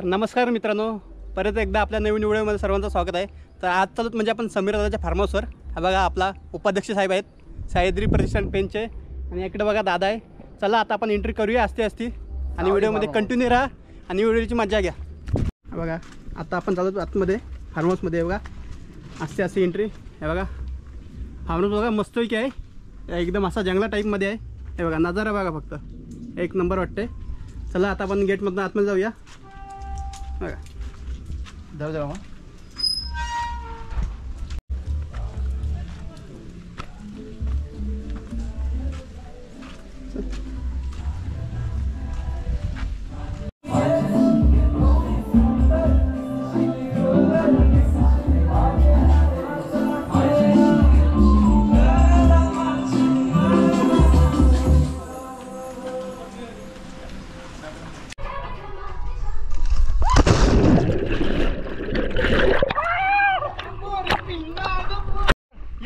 तर नमस्कार मित्रांनो, परत एकदा आपल्या नवीन व्हिडिओमध्ये सर्वांचं स्वागत आहे। तर आज चालूत म्हणजे आपण समीर दादाच्या फार्म हाऊसवर। हा बघा आपला उपाध्यक्ष साहेब आहेत, सह्याद्री प्रतिष्ठान पेनचे, आणि इकडे बघा दादा आहे। चला आता आपण एंट्री करूया आस्ते आस्ते आणि व्हिडिओमध्ये कंटिन्यू राहा आणि व्हिडिओची मजा घ्या। बघा आता आपण चालू आतमध्ये फार्म हाऊसमध्ये। बघा आस्ते आस्ते एंट्री। हे बघा फार्म हाऊस बघा मस्तपैकी आहे, एकदम असा जंगला टाईपमध्ये आहे। हे बघा नजारा बघा, फक्त एक नंबर वाटते। चला आता आपण गेटमधून आतमध्ये जाऊया। बघा जाऊ मग।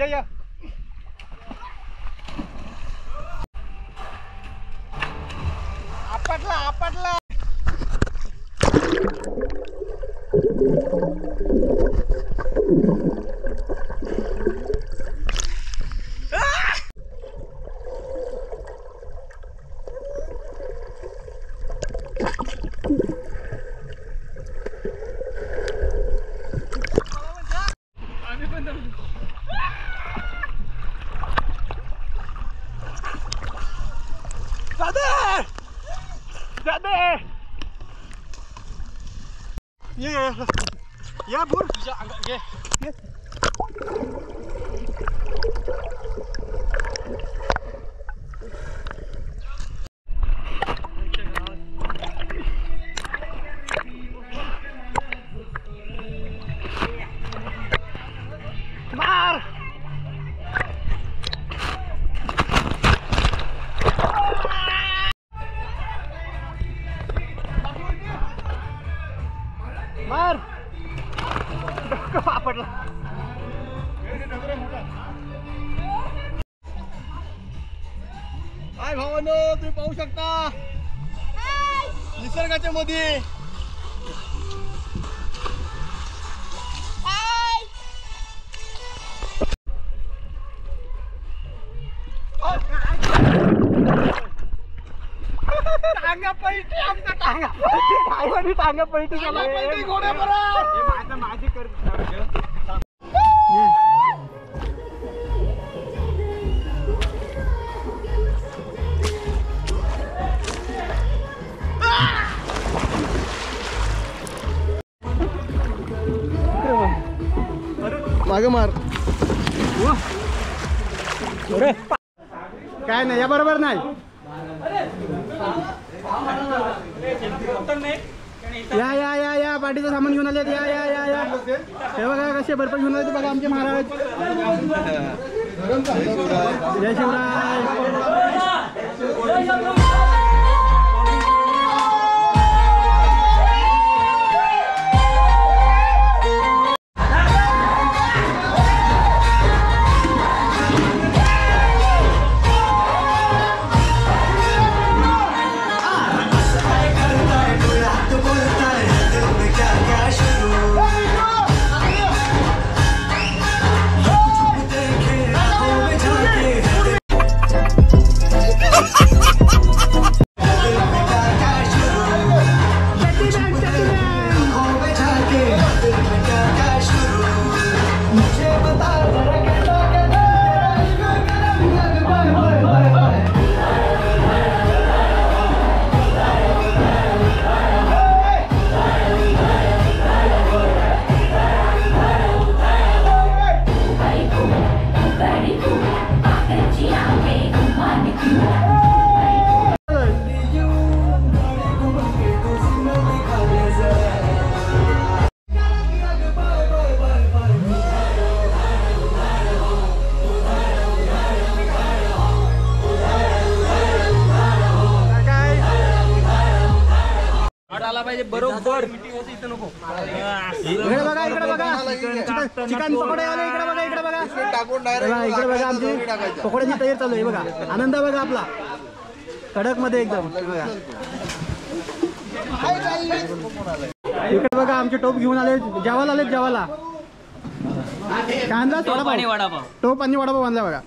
या आपटला या बोर तुझ्या अंगात घे। मार मार आपटला। काय भावानो, तुम्ही पाहू शकता निसर्गाच्या मध्ये टांगा पलटी, आमचा टांगा पलटी, काय म्हणे टांगा पलटी झाला पलटी घोडे बरं। हे माझं माझी कर मागे मार। काय नाही, या बरोबर नाही। या या या या पार्टीचं सामान घेऊन आले। या या या या हे बघा कसे बर्फ घेऊन आले बघा आमचे महाराज। जय शिवराय। बरोबर इकडे बघा, इकडे बघा चिकन पकोडे आले। इकडे बघा, इकडे बघा, इकडे बघा आमची पकोड्याची तयारी चालू आहे। बघा आनंद बघा आपला कडक मध्ये एकदम। बघा इकडे बघा आमचे टोप घेऊन आले, जेवायला आले, जेवायला कांदा वडापाव, टोप आणि वडापाव बांधला बघा.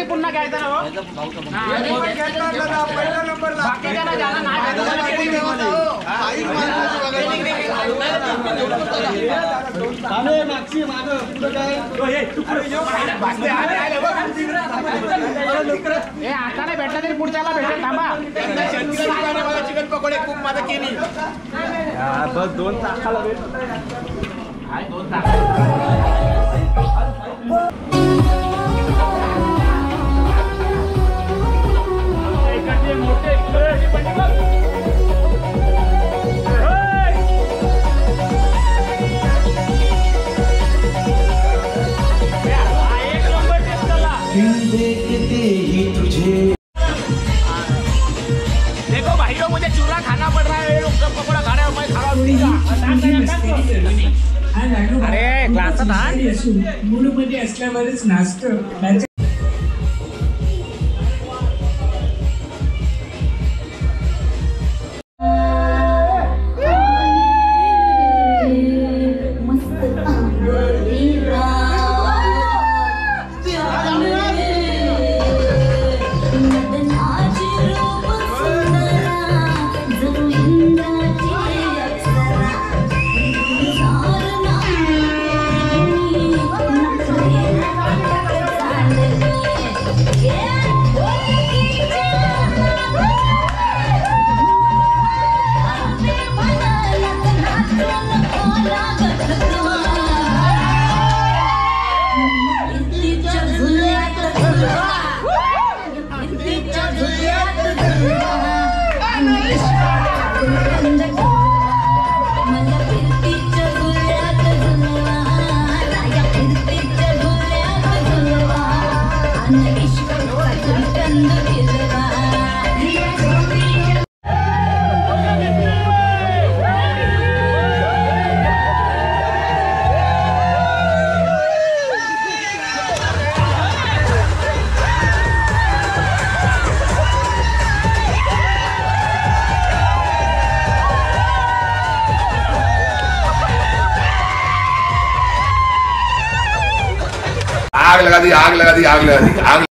पुन्हा घ्यायचा आता नाही भेटला तरी पुढच्याला भेटेल. थांबा चिकन पकोडे खूप माझं केली बस 2 तासाला भेट 2 तास. देखो भाइयों मुझे चूरा खाना पड़ रहा है, पकोड़ा खा रहे हो, मैं खा रहा हूँ. अरे ग्लास मूडमध्ये असल्यावरच नाचतं. आग लगा दी, आग लगा दी, आग लगा दी, आग.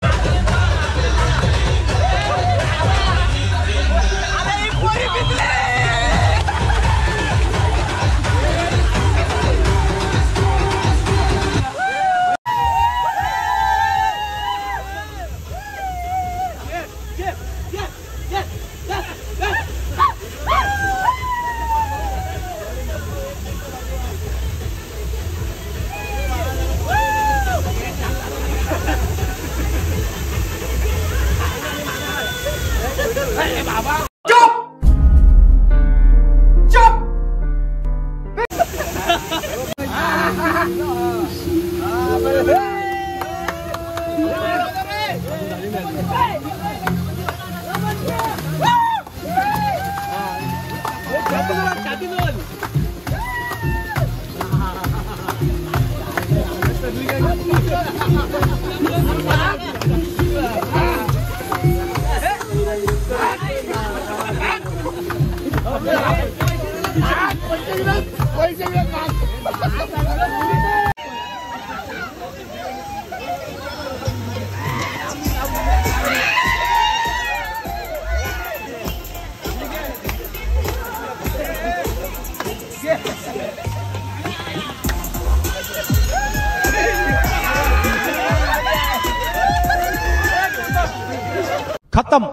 खत्म.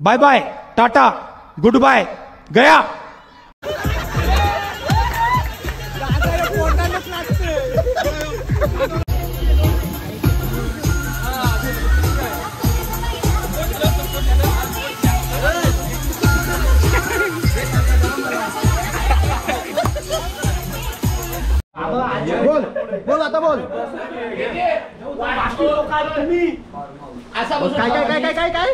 Bye bye, tata, goodbye, गया. असा बसून काय काय काय काय काय काय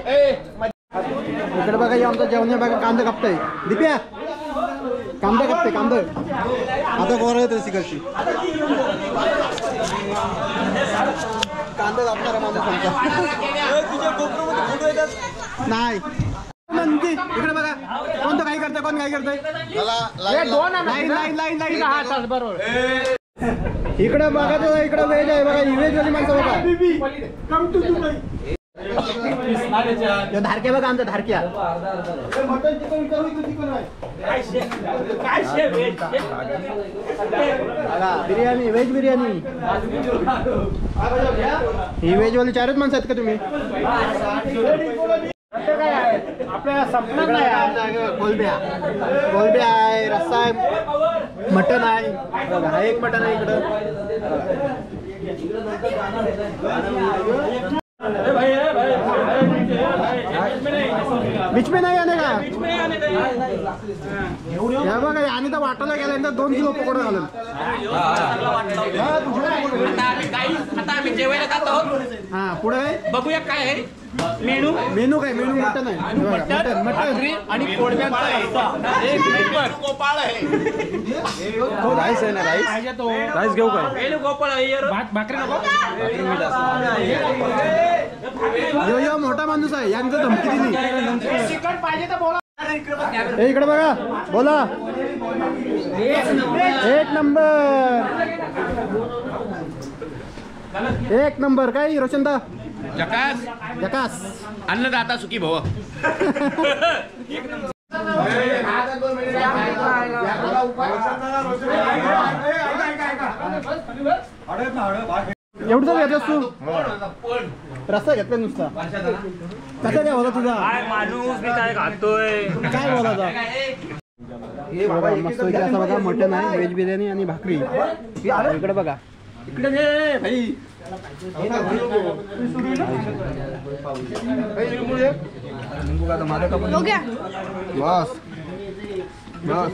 इकडे बघा हे आमचं जेवण आहे बघा. कांदा कापतोय दिप्या, कांदा कापते कांदा. आता गोरा येते सिकरची कांदा कापणार माणूस नाही. इकडे बघा कोणतं काय करतोय, कोण काय करतोय. लाईन लाईन लाईन लाईन बरोबर. इकडे बघा तो इकडे व्हेज आहे बघा. ही व्हेज वाली माणसं बघा. धारक्या बघा आमच्या धारक्या. बिर्याणी व्हेज बिर्याणी. ही व्हेज वाली 4च माणसं आहेत का तुम्ही. आपल्याला संपणार नाही. कोलब्या कोलब्या आहे, रस्सा आहे, मटन आहे. हा एक मटन आहे इकडं. बीच में नाही आने का. या बघा आणि तर वाटायला गेल्यानंतर 2 किलो पकोडा घालून. आता आम्ही जेवायला जात आहोत. हा पुढे बघूया काय आहे मेनू. मेनू काय मेनू मटन आहे. मटन मटन आणि कोळब्यांचा एक नंबर गोपाळ आहे. राईस आहे ना राईस. राईस घेऊ काय. मेनू गोपाळ आहे. भाकरी नको. यो यो मोठा माणूस आहे यांचं धमकी दिली. चिकन पाहिजे तर बोला. इकडे बघा बोला. एक नंबर काय रोशनदा. जकास जकास अन्नदाता सुखी भव. एवढं घेतलंस तू. रस्ता घेतला नुसता. कसा काय होता तुझा. माणूस मी काय खातोय काय बोलायचा. मस्त असं बघा मटन आहे, व्हेज बिर्याणी आणि भाकरी. इकडे बघा. इकडे घे भाई. बस बस.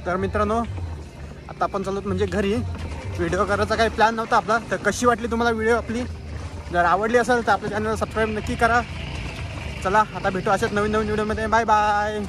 तर मित्रांनो आता आपण चाललो म्हणजे घरी. व्हिडिओ करायचा काही प्लॅन नव्हता आपला. तर कशी वाटली तुम्हाला व्हिडिओ आपली? जर आवडली असेल तर आपल्या चॅनलला सबस्क्राईब नक्की करा. चला आता भेटू अशाच नवीन व्हिडिओमध्ये. Bye bye.